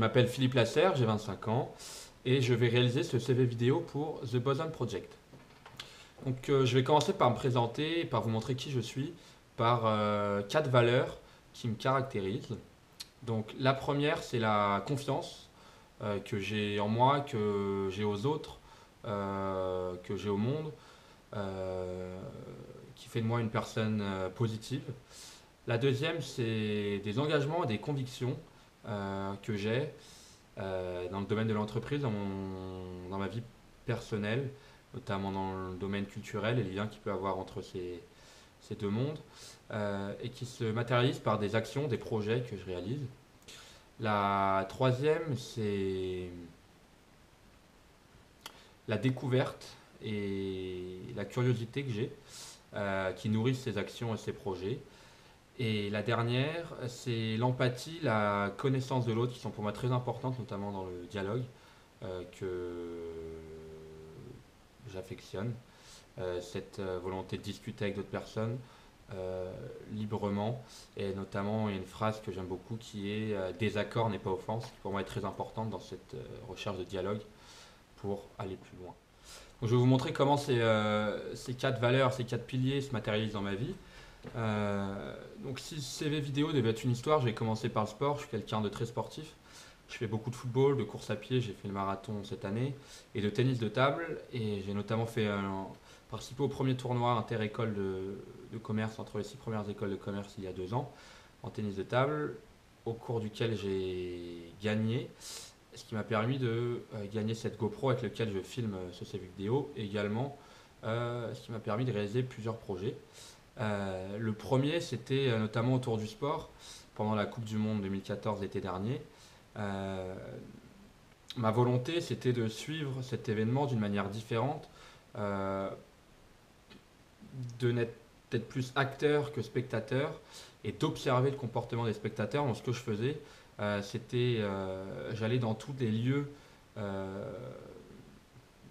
m'appelle Philippe Lasserre, j'ai 25 ans et je vais réaliser ce CV vidéo pour The Boson Project. Donc je vais commencer par me présenter, par vous montrer qui je suis, par quatre valeurs qui me caractérisent. Donc la première, c'est la confiance que j'ai en moi, que j'ai aux autres, que j'ai au monde, euh, qui fait de moi une personne positive. La deuxième, c'est des engagements et des convictions que j'ai dans le domaine de l'entreprise, dans ma vie personnelle, notamment dans le domaine culturel et les liens qu'il peut y avoir entre ces deux mondes, et qui se matérialisent par des actions, des projets que je réalise. La troisième, c'est la découverte et la curiosité que j'ai, qui nourrissent ces actions et ces projets. Et la dernière, c'est l'empathie, la connaissance de l'autre qui sont pour moi très importantes, notamment dans le dialogue que j'affectionne. Cette volonté de discuter avec d'autres personnes librement. Et notamment, il y a une phrase que j'aime beaucoup qui est désaccord n'est pas offense, qui pour moi est très importante dans cette recherche de dialogue pour aller plus loin. Donc, je vais vous montrer comment ces quatre valeurs, ces quatre piliers se matérialisent dans ma vie. Donc si CV vidéo devait être une histoire, je vais commencer par le sport. Je suis quelqu'un de très sportif. Je fais beaucoup de football, de course à pied, j'ai fait le marathon cette année, et de tennis de table. Et j'ai notamment participé au premier tournoi inter-école de commerce entre les 6 premières écoles de commerce il y a 2 ans, en tennis de table, au cours duquel j'ai gagné, ce qui m'a permis de gagner cette GoPro avec laquelle je filme ce CV vidéo, et également ce qui m'a permis de réaliser plusieurs projets. Le premier, c'était notamment autour du sport, pendant la Coupe du Monde 2014 l'été dernier. Euh, Ma volonté, c'était de suivre cet événement d'une manière différente, euh, de n'être peut-être plus acteur que spectateur, et d'observer le comportement des spectateurs. Donc, ce que je faisais, j'allais dans tous euh,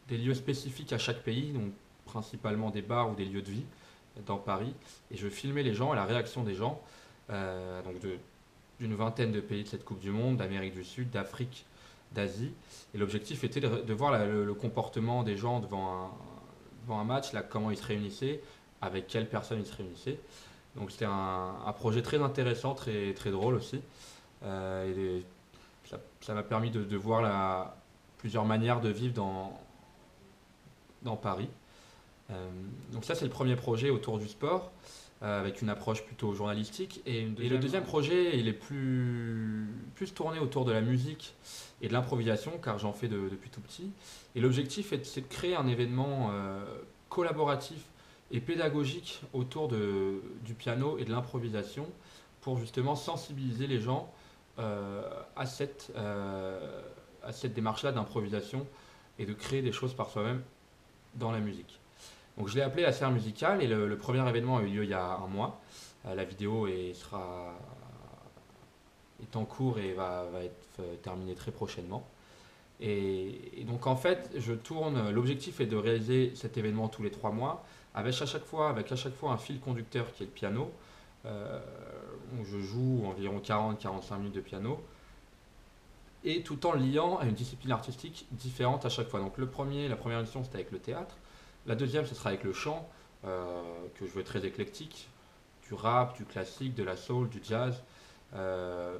des lieux spécifiques à chaque pays, donc principalement des bars ou des lieux de vie dans Paris, et je filmais les gens et la réaction des gens, donc d'une vingtaine de pays de cette Coupe du Monde, d'Amérique du Sud, d'Afrique, d'Asie. Et l'objectif était de voir le comportement des gens devant un match, là, comment ils se réunissaient, avec quelles personnes ils se réunissaient. Donc c'était un projet très intéressant, très, très drôle aussi. Et ça m'a permis de voir plusieurs manières de vivre dans Paris. Donc ça, c'est le premier projet autour du sport, avec une approche plutôt journalistique. Et le deuxième projet, il est plus tourné autour de la musique et de l'improvisation, car j'en fais depuis tout petit. Et l'objectif, c'est de créer un événement collaboratif et pédagogique autour du piano et de l'improvisation, pour justement sensibiliser les gens à cette démarche-là d'improvisation et de créer des choses par soi-même dans la musique. Donc je l'ai appelé la serre musicale, et le premier événement a eu lieu il y a un mois. La vidéo est en cours et va être terminée très prochainement. Et donc en fait, l'objectif est de réaliser cet événement tous les 3 mois, avec à chaque fois un fil conducteur qui est le piano, euh, où je joue environ 40-45 minutes de piano, et tout en liant à une discipline artistique différente à chaque fois. Donc la première émission, c'était avec le théâtre. La deuxième, ce sera avec le chant, que je veux très éclectique, du rap, du classique, de la soul, du jazz. Euh,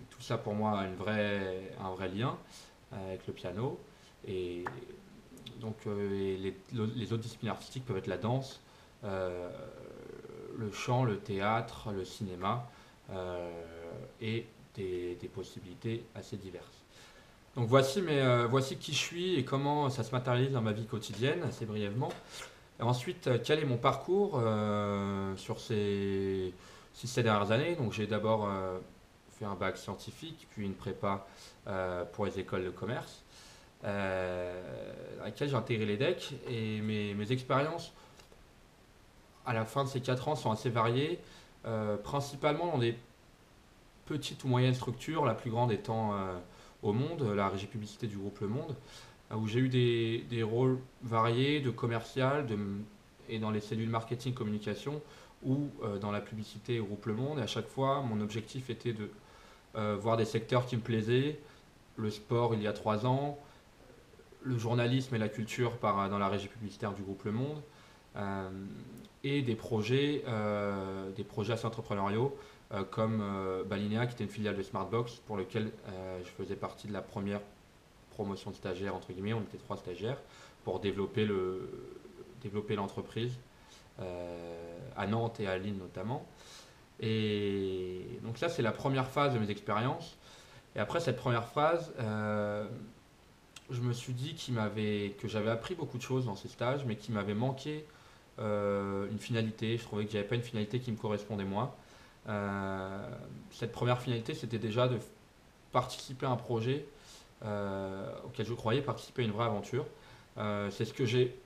Tout ça pour moi a un vrai lien avec le piano. Et donc et les autres disciplines artistiques peuvent être la danse, euh, le chant, le théâtre, le cinéma, euh, et des possibilités assez diverses. Donc voici qui je suis et comment ça se matérialise dans ma vie quotidienne, assez brièvement. Et ensuite, quel est mon parcours sur ces 6-7 dernières années. Donc j'ai d'abord fait un bac scientifique, puis une prépa pour les écoles de commerce, à laquelle j'ai intégré l'EDEC. Et mes expériences à la fin de ces 4 ans sont assez variées, principalement dans des petites ou moyennes structures, la plus grande étant au Monde, la régie publicité du groupe Le Monde, où j'ai eu des rôles variés de commercial et dans les cellules marketing communication, ou dans la publicité au groupe Le Monde. Et à chaque fois, mon objectif était de voir des secteurs qui me plaisaient, le sport il y a 3 ans, le journalisme et la culture dans la régie publicitaire du groupe Le Monde, euh, et des projets assez entrepreneuriaux comme Balinea, qui était une filiale de Smartbox, pour lequel je faisais partie de la première promotion de stagiaires, entre guillemets, on était 3 stagiaires, pour développer l'entreprise à Nantes et à Lille notamment. Et donc ça, c'est la première phase de mes expériences. Et après cette première phase, je me suis dit que j'avais appris beaucoup de choses dans ces stages, mais qu'il m'avait manqué une finalité. Je trouvais que j'avais pas une finalité qui me correspondait moi. Cette première finalité, c'était déjà de participer à un projet auquel je croyais, participer à une vraie aventure. C'est ce que j'ai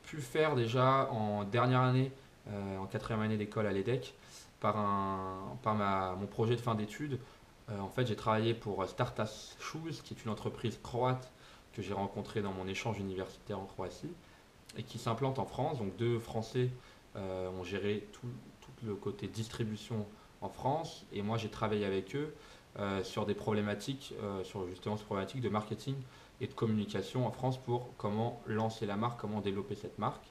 pu faire déjà en dernière année, en quatrième année d'école à l'EDEC, mon projet de fin d'études. En fait, j'ai travaillé pour Startas Shoes, qui est une entreprise croate que j'ai rencontrée dans mon échange universitaire en Croatie et qui s'implante en France. Donc 2 Français ont géré tout le côté distribution en France, et moi j'ai travaillé avec eux sur des problématiques, sur justement ces problématiques de marketing et de communication en France pour comment lancer la marque, comment développer cette marque.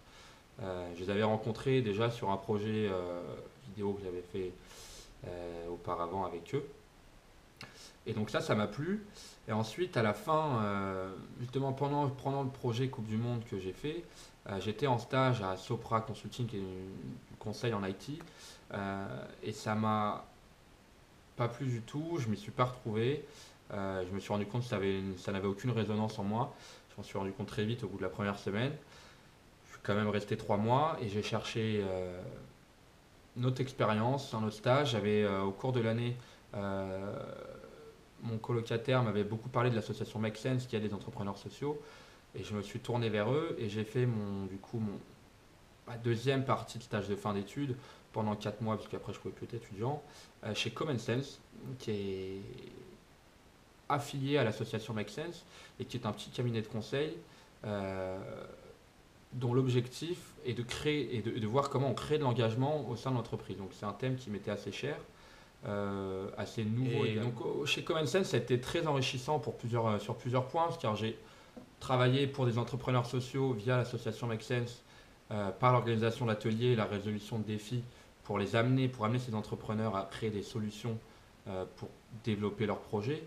Je les avais rencontrés déjà sur un projet vidéo que j'avais fait auparavant avec eux. Et donc ça m'a plu. Et ensuite, à la fin, justement pendant le projet Coupe du Monde que j'ai fait, j'étais en stage à Sopra Consulting, qui est du conseil en IT. Et ça m'a pas plu du tout, je m'y suis pas retrouvé. Je me suis rendu compte que ça n'avait aucune résonance en moi. Je m'en suis rendu compte très vite au bout de la première semaine. Je suis quand même resté 3 mois et j'ai cherché une autre expérience, un autre stage. Au cours de l'année, mon colocataire m'avait beaucoup parlé de l'association Make Sense, qui a des entrepreneurs sociaux, et je me suis tourné vers eux et j'ai fait ma deuxième partie de stage de fin d'études pendant 4 mois, parce qu'après je ne pouvais plus être étudiant, chez Common Sense, qui est affilié à l'association Make Sense et qui est un petit cabinet de conseil euh, dont l'objectif est de créer et de voir comment on crée de l'engagement au sein de l'entreprise. Donc c'est un thème qui m'était assez cher, assez nouveau. Et donc chez Common Sense, ça a été très enrichissant sur plusieurs points, car j'ai travaillé pour des entrepreneurs sociaux via l'association Make Sense, par l'organisation d'ateliers et la résolution de défis pour amener ces entrepreneurs à créer des solutions pour développer leurs projets,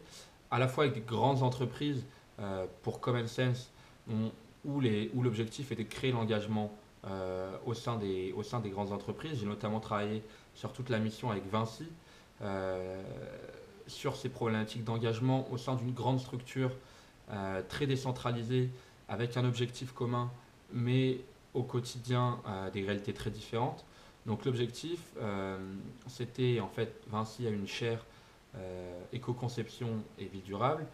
à la fois avec des grandes entreprises pour Common Sense, où l'objectif était de créer l'engagement au sein des grandes entreprises. J'ai notamment travaillé sur toute la mission avec Vinci, sur ces problématiques d'engagement au sein d'une grande structure très décentralisée, avec un objectif commun, mais au quotidien des réalités très différentes. Donc l'objectif, c'était en fait, Vinci a une chaire éco-conception et ville durable,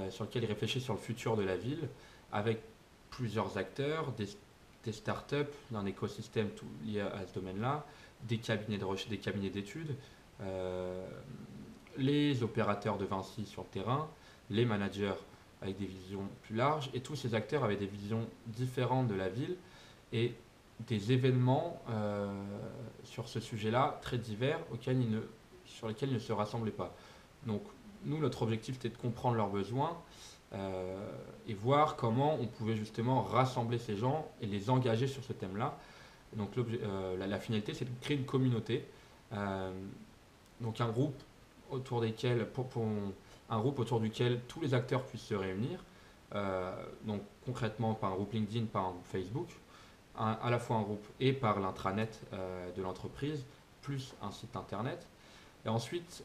sur lequel il réfléchit sur le futur de la ville, avec plusieurs acteurs, des startups, d'un écosystème tout lié à ce domaine-là, des cabinets de recherche, des cabinets d'études, les opérateurs de Vinci sur le terrain, les managers avec des visions plus larges, et tous ces acteurs avaient des visions différentes de la ville et des événements sur ce sujet-là très divers sur lesquels ils ne se rassemblaient pas. Donc nous, notre objectif était de comprendre leurs besoins et voir comment on pouvait justement rassembler ces gens et les engager sur ce thème-là. Donc la finalité, c'est de créer une communauté, donc un groupe un groupe autour duquel tous les acteurs puissent se réunir. Donc concrètement par un groupe LinkedIn, par un groupe Facebook, à la fois un groupe et par l'intranet de l'entreprise, plus un site internet. Et ensuite,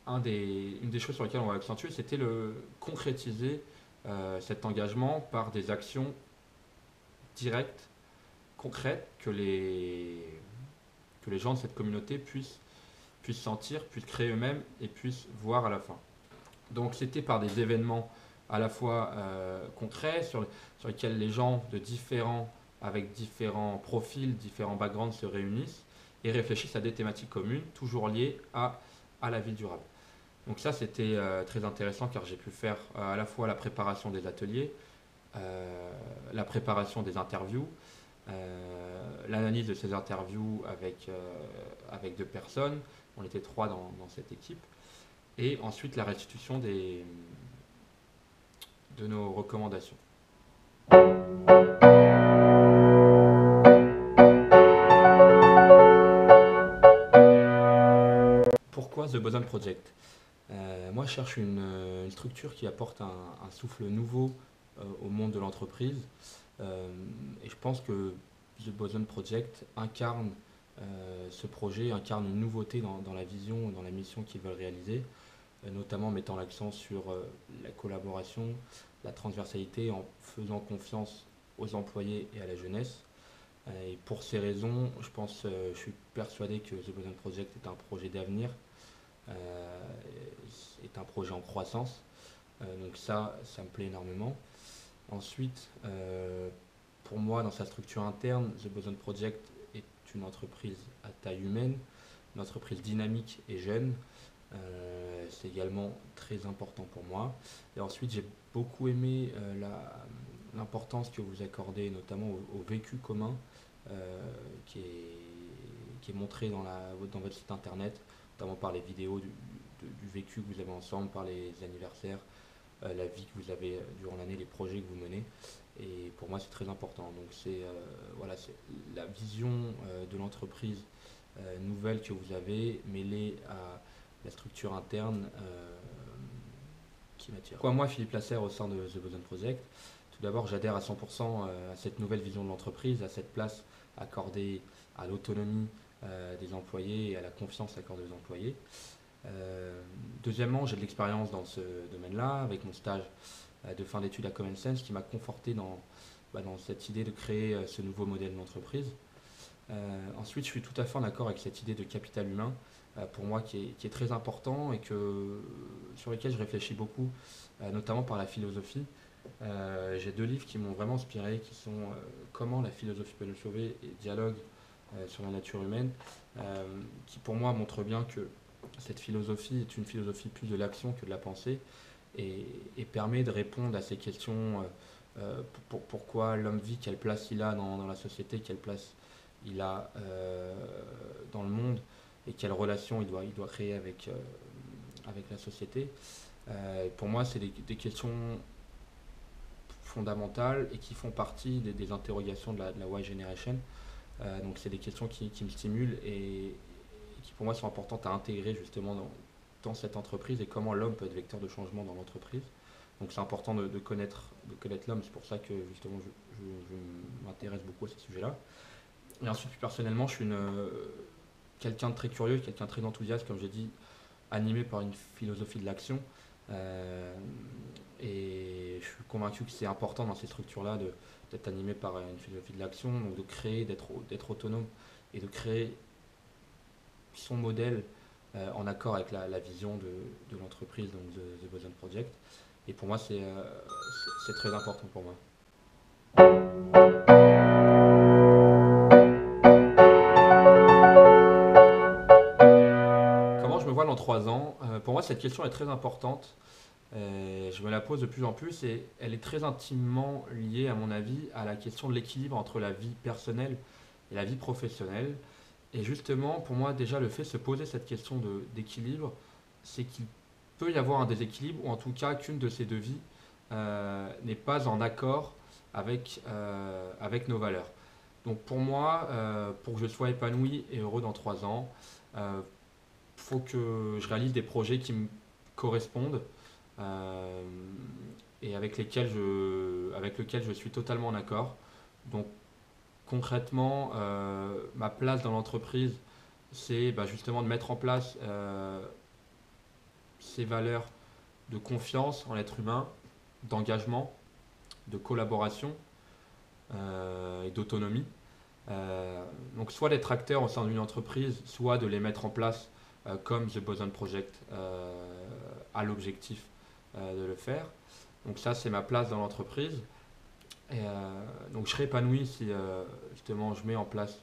une des choses sur lesquelles on va accentuer, c'était concrétiser cet engagement par des actions directes, concrètes, que les gens de cette communauté puissent sentir, puissent créer eux-mêmes et puissent voir à la fin. Donc c'était par des événements à la fois concrets sur lesquels les gens avec différents profils, différents backgrounds se réunissent et réfléchissent à des thématiques communes, toujours liées à la ville durable. Donc ça, c'était très intéressant, car j'ai pu faire à la fois la préparation des ateliers, la préparation des interviews, l'analyse de ces interviews avec 2 personnes. On était 3 dans cette équipe. et ensuite la restitution de nos recommandations. Pourquoi The Boson Project? Moi, je cherche une structure qui apporte un souffle nouveau au monde de l'entreprise. Et je pense que The Boson Project incarne ce projet, incarne une nouveauté dans la vision, dans la mission qu'ils veulent réaliser, notamment en mettant l'accent sur la collaboration, la transversalité, en faisant confiance aux employés et à la jeunesse. Et pour ces raisons, je suis persuadé que The Boson Project est un projet d'avenir, est un projet en croissance. Donc ça me plaît énormément. Ensuite, pour moi, dans sa structure interne, The Boson Project est une entreprise à taille humaine, une entreprise dynamique et jeune. C'est également très important pour moi. Et ensuite, j'ai beaucoup aimé l'importance que vous accordez notamment au vécu commun qui est montré dans votre site internet, notamment par les vidéos du vécu que vous avez ensemble, par les anniversaires, la vie que vous avez durant l'année, les projets que vous menez. Et pour moi, c'est très important. Donc c'est la vision de l'entreprise nouvelle que vous avez mêlée à la structure interne qui m'attire. Pourquoi moi, Philippe Lasserre, au sein de The Boson Project? Tout d'abord, j'adhère à 100% à cette nouvelle vision de l'entreprise, à cette place accordée à l'autonomie des employés et à la confiance accordée aux employés. Deuxièmement, j'ai de l'expérience dans ce domaine-là, avec mon stage de fin d'études à Common Sense qui m'a conforté dans cette idée de créer ce nouveau modèle d'entreprise. Ensuite, je suis tout à fait en accord avec cette idée de capital humain, pour moi qui est très important et sur lequel je réfléchis beaucoup, notamment par la philosophie. J'ai 2 livres qui m'ont vraiment inspiré, qui sont Comment la philosophie peut nous sauver et Dialogue sur la nature humaine, qui pour moi montrent bien que cette philosophie est une philosophie plus de l'action que de la pensée et permet de répondre à ces questions. Pourquoi l'homme vit, quelle place il a dans la société, quelle place il a dans le monde et quelle relation il doit créer avec la société. Pour moi, c'est des questions fondamentales et qui font partie des interrogations de la Y Generation. Donc c'est des questions qui me stimulent et qui pour moi sont importantes à intégrer justement dans cette entreprise et comment l'homme peut être vecteur de changement dans l'entreprise. Donc c'est important de connaître l'homme, c'est pour ça que justement je m'intéresse beaucoup à ces sujets-là. Et ensuite, plus personnellement, je suis quelqu'un de très curieux, quelqu'un de très enthousiaste, comme j'ai dit, animé par une philosophie de l'action. Et je suis convaincu que c'est important dans ces structures-là d'être animé par une philosophie de l'action, donc de créer, d'être autonome et de créer son modèle en accord avec la vision de l'entreprise, donc de The Boson Project. Et pour moi, c'est très important pour moi. Comment je me vois dans 3 ans? Pour moi, cette question est très importante. Je me la pose de plus en plus et elle est très intimement liée, à mon avis, à la question de l'équilibre entre la vie personnelle et la vie professionnelle. Et justement, pour moi, déjà, le fait de se poser cette question d'équilibre, c'est qu'il peut y avoir un déséquilibre, ou en tout cas qu'une de ces 2 vies n'est pas en accord avec nos valeurs. Donc pour moi, pour que je sois épanoui et heureux dans 3 ans, il faut que je réalise des projets qui me correspondent et avec lesquels je suis totalement en accord. Donc concrètement, ma place dans l'entreprise, c'est justement de mettre en place ces valeurs de confiance en l'être humain, d'engagement, de collaboration et d'autonomie. Donc soit d'être acteur au sein d'une entreprise, soit de les mettre en place comme The Boson Project a l'objectif de le faire. Donc ça, c'est ma place dans l'entreprise. Et donc je serai épanoui si justement je mets en place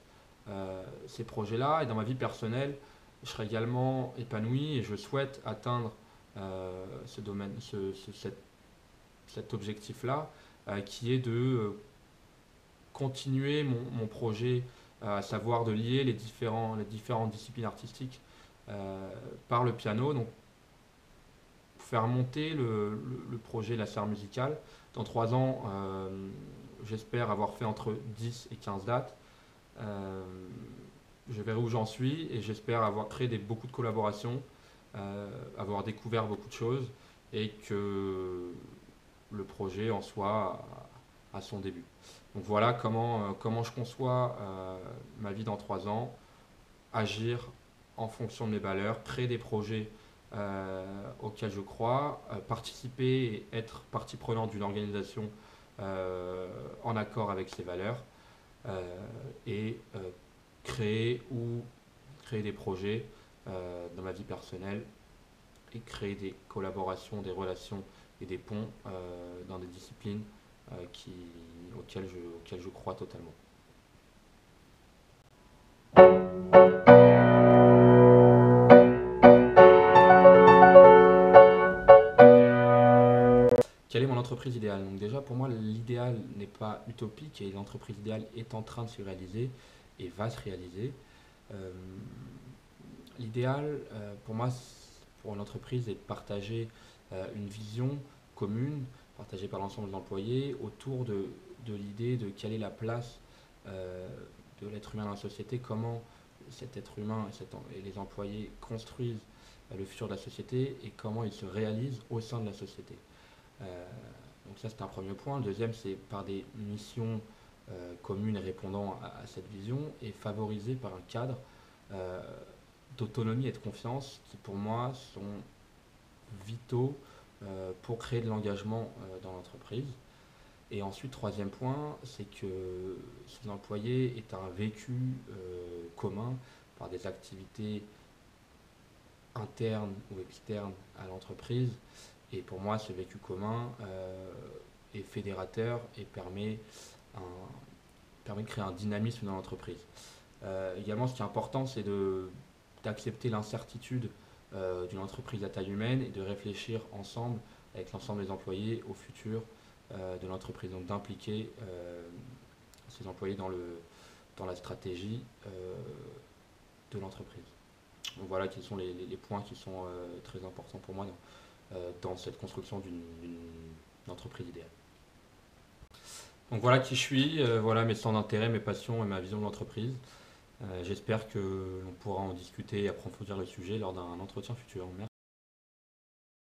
ces projets-là. Et dans ma vie personnelle, je serai également épanoui et je souhaite atteindre ce domaine, cet objectif-là, qui est de continuer mon projet, à savoir de lier les différentes disciplines artistiques par le piano. Donc faire monter le projet La Serre Musicale. Dans 3 ans, j'espère avoir fait entre 10 et 15 dates. Euh, je verrai où j'en suis et j'espère avoir créé beaucoup de collaborations, avoir découvert beaucoup de choses et que le projet en soit à son début. Donc voilà comment je conçois ma vie dans 3 ans, agir en fonction de mes valeurs, créer des projets auxquels je crois, participer et être partie prenante d'une organisation en accord avec ses valeurs et créer des projets dans ma vie personnelle et créer des collaborations, des relations et des ponts dans des disciplines auxquelles je crois totalement. Quelle est mon entreprise idéale? Donc déjà, pour moi, l'idéal n'est pas utopique et l'entreprise idéale est en train de se réaliser et va se réaliser. Euh, L'idéal, pour moi, pour une entreprise, est de partager une vision commune, partagée par l'ensemble des employés, autour de l'idée de quelle est la place euh, de l'être humain dans la société, comment cet être humain et les employés construisent le futur de la société et comment ils se réalisent au sein de la société. Euh, donc ça, c'est un premier point. Le deuxième, c'est par des missions communes et répondant à cette vision et favorisées par un cadre euh, d'autonomie et de confiance qui, pour moi, sont vitaux pour créer de l'engagement dans l'entreprise. Et ensuite, troisième point, c'est que ces employés aient un vécu commun par des activités internes ou externes à l'entreprise. Et pour moi, ce vécu commun est fédérateur et permet de créer un dynamisme dans l'entreprise. Également, ce qui est important, c'est d'accepter l'incertitude d'une entreprise à taille humaine et de réfléchir ensemble avec l'ensemble des employés au futur de l'entreprise. Donc d'impliquer ces employés dans la stratégie de l'entreprise. Donc voilà quels sont les points qui sont très importants pour moi dans cette construction d'une entreprise idéale. Donc voilà qui je suis, voilà mes centres d'intérêt, mes passions et ma vision de l'entreprise. J'espère que l'on pourra en discuter et approfondir le sujet lors d'un entretien futur. Merci.